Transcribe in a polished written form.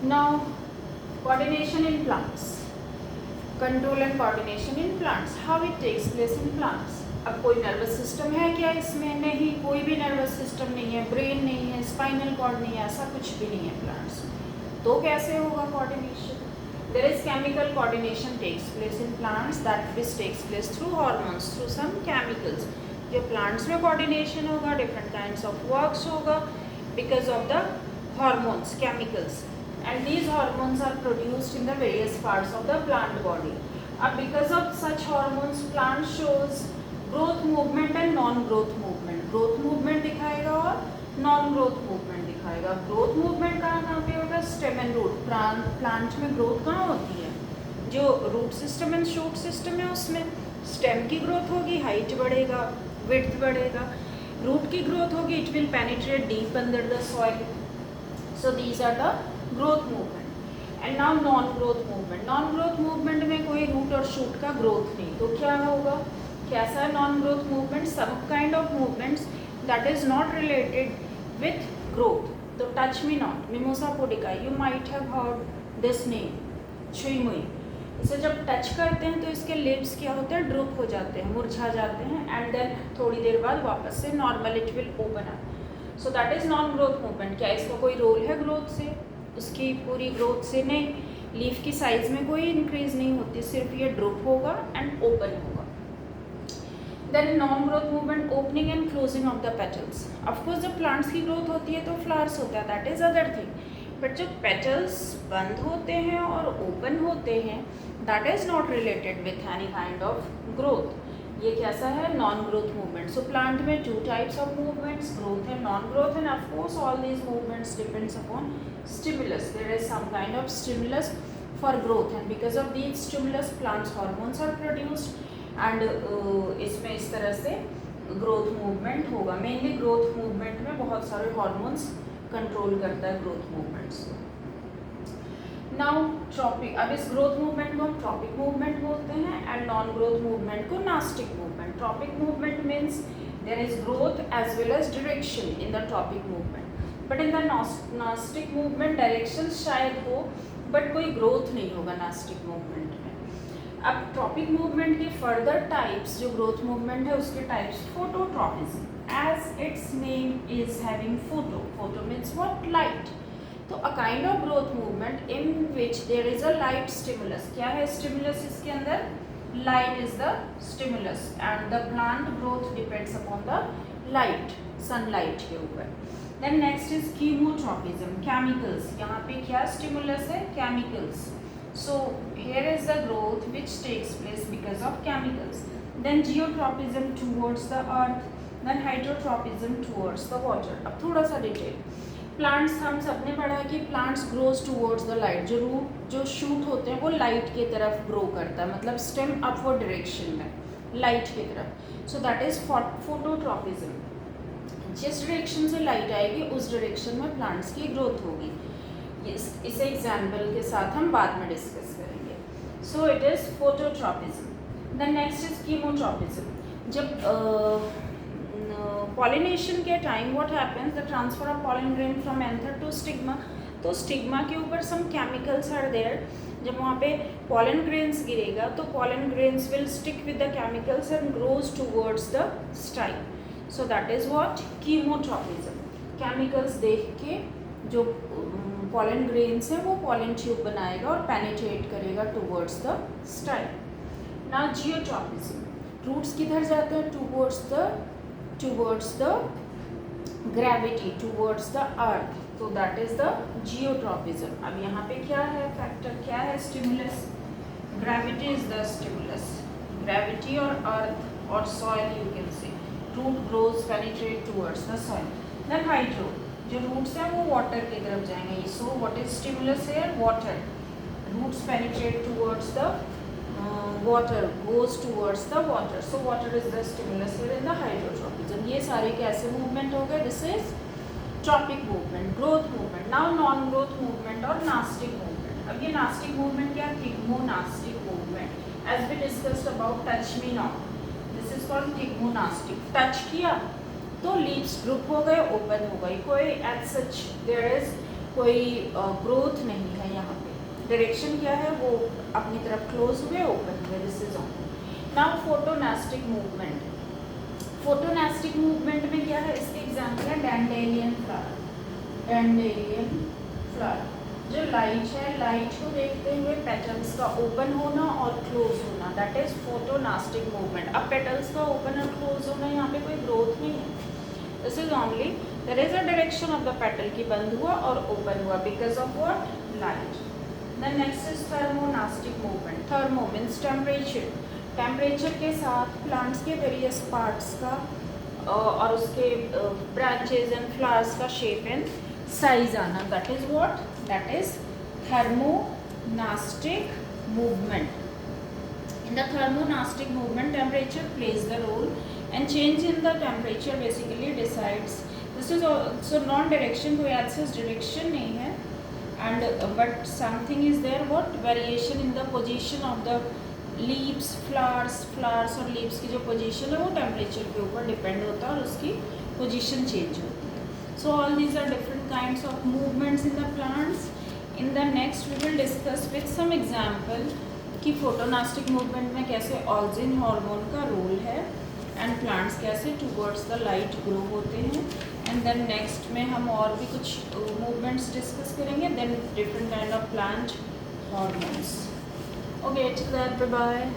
Now, coordination in plants. Control and coordination in plants. How it takes place in plants. अब कोई nervous system है क्या इसमें? नहीं, कोई भी नर्वस सिस्टम नहीं है, ब्रेन नहीं है, स्पाइनल कॉर्ड नहीं है, ऐसा कुछ भी नहीं है प्लांट्स में. तो कैसे होगा coordination? There is chemical coordination takes place in plants, that which takes place through hormones, through some chemicals. जो plants में coordination होगा, different kinds of works होगा because of the hormones, chemicals. And these hormones are produced in the various parts of the plant body. Because of such hormones, plant shows growth movement and non-growth movement. Growth movement दिखाएगा और non-growth movement दिखाएगा. Growth movement कहाँ पे होगा? Stem and root. Plant में growth कहाँ होती है? जो root system and shoot system है उसमें stem की growth होगी, height बढ़ेगा, width बढ़ेगा. Root की growth होगी, it will penetrate deep under the soil. So these are the growth movement. And now non-growth movement. Non-growth movement में कोई root और shoot का growth नहीं. तो क्या होगा? कैसा है non-growth movement? Some kind of movements that is not related with growth. तो touch me not, Mimosa pudica. You might have heard this name, छुई मुई. इसे जब टच करते हैं तो इसके लिप्स क्या होते हैं? ड्रूप हो जाते हैं, मुरझा जाते हैं. एंड देन थोड़ी देर बाद वापस से normal it will open up. So that is non growth movement. क्या इसका कोई रोल है ग्रोथ से? उसकी पूरी ग्रोथ से नहीं. लीफ की साइज में कोई इंक्रीज नहीं होती, सिर्फ ये ड्रूप होगा एंड ओपन होगा. Then non growth movement, opening and closing of the petals. Of course जब प्लांट्स की ग्रोथ होती है तो फ्लावर्स होता है, that is other thing. But जब पेटल्स बंद होते हैं और ओपन होते हैं, that is not related with any kind of growth. ये कैसा है? Non growth movement. So plant में two types of movements, growth and non growth. And of course all these movements depends upon stimulus. There is some kind of stimulus for growth, and because of these stimulus plants hormones are produced, and इसमें इस तरह से growth movement होगा. Mainly growth movement में बहुत सारे hormones control करता है growth movements. Now tropic. अब इस growth movement को हम tropic movement बोलते हैं and non growth movement को nastic movement. Tropic movement means there is growth as well as direction in the tropic movement. But in the nastic movement direction शायद हो, but कोई growth नहीं होगा नास्टिक मूवमेंट में. अब ट्रॉपिक मूवमेंट के further types, जो ग्रोथ मूवमेंट है उसके types. Phototropism, as its name is having photo. Photo means what? Light. तो a kind of growth movement in which there is a light stimulus. क्या है stimulus इसके अंदर? Light is the stimulus and the plant growth depends upon the light, sunlight के ऊपर. Then next is chemotropism, chemicals. यहाँ पे क्या stimulus है? Chemicals. So here is the growth which takes place because of chemicals. Then geotropism towards the earth. Then hydrotropism towards the water. अब थोड़ा सा detail. Plants हम सबने पढ़ा कि plants grows towards the light. जो रूट, जो शूट होते हैं वो लाइट की तरफ ग्रो करता है, मतलब स्टेम अपवर्ड डायरेक्शन में, लाइट की तरफ. So that is phototropism. जिस डायरेक्शन से लाइट आएगी उस डायरेक्शन में प्लांट्स की ग्रोथ होगी. इसे एग्जाम्पल के साथ हम बाद में डिस्कस करेंगे. So it is phototropism. The next is chemotropism. जब पॉलिनेशन के time what happens? The transfer of pollen grain from anther to stigma. तो स्टिग्मा के ऊपर सम केमिकल्स आर देयर. जब वहाँ पे पॉलन ग्रेन्स गिरेगा तो pollen grains will stick with the chemicals and grows towards the style. So that is what? Chemotropism. Chemicals देख के जो पॉलन ग्रेन्स हैं वो पॉलन ट्यूब बनाएगा और पेनिट्रेट करेगा towards the style. Now geotropism. Roots किधर जाते हैं? Towards the gravity, towards the earth. तो दैट इज द जियोट्रॉपिज्म. अब यहाँ पे क्या है फैक्टर? क्या है? Stimulus. Gravity is the stimulus. Gravity और अर्थ और soil you can say. Root grows penetrate towards the soil. Then hydro. जो रूट्स हैं वो वाटर की तरफ जाएंगे. So what is stimulus here? Water. Roots penetrate towards the water, goes towards the water. So water is the stimulus here in the hydrotropism. ये सारे कैसे movement हो गए? This is tropic movement, growth movement. Now non growth movement और nastic movement. अब ये nastic movement क्या? Thigmonastic movement. As we discussed about touch me not, this is called thigmonastic. Touch किया तो लीव्स ड्रूप हो गए, ओपन हो गई. कोई एज सच देयर इज कोई ग्रोथ नहीं है यहाँ पे। डायरेक्शन क्या है, वो अपनी तरफ क्लोज हुए, ओपन हुए, this is on. Now photonastic movement. Photonastic movement में क्या है, इसके एग्जाम्पल है डैंडेलियन फ्लावर। डैंडेलियन फ्लावर जो लाइट है, लाइट को देखते हुए पेटल्स का ओपन होना और क्लोज होना, दैट इज फोटोनास्टिक मूवमेंट। अब पेटल्स का ओपन और क्लोज होना, यहाँ पे कोई ग्रोथ नहीं है, this is only there is a direction of the petal की बंद हुआ और ओपन हुआ because of what, light. Then next is thermonastic movement. Thermo means temperature, temperature के साथ प्लांट्स के वेरियस पार्ट्स का और उसके ब्रांचेज एंड फ्लावर्स का शेप एंड साइज आना, that is what, that is thermonastic movement. In the thermonastic movement, temperature plays the role, and change in the temperature basically decides. This is also non-direction, कोई access direction नहीं है, and but something is there, what variation in the position of the leaves, flowers और leaves की जो position है वो temperature के ऊपर depend होता है और उसकी position change होती है. So all these are different kinds of movements in the plants. In the next we will discuss with some example कि फोटोनास्टिक मूवमेंट में कैसे ऑक्सिन हार्मोन का रोल है एंड प्लांट्स कैसे टूवर्ड्स द लाइट ग्रो होते हैं. एंड देन नेक्स्ट में हम और भी कुछ मूवमेंट्स डिस्कस करेंगे, then different kind of plant hormones. Okay, till that, bye bye.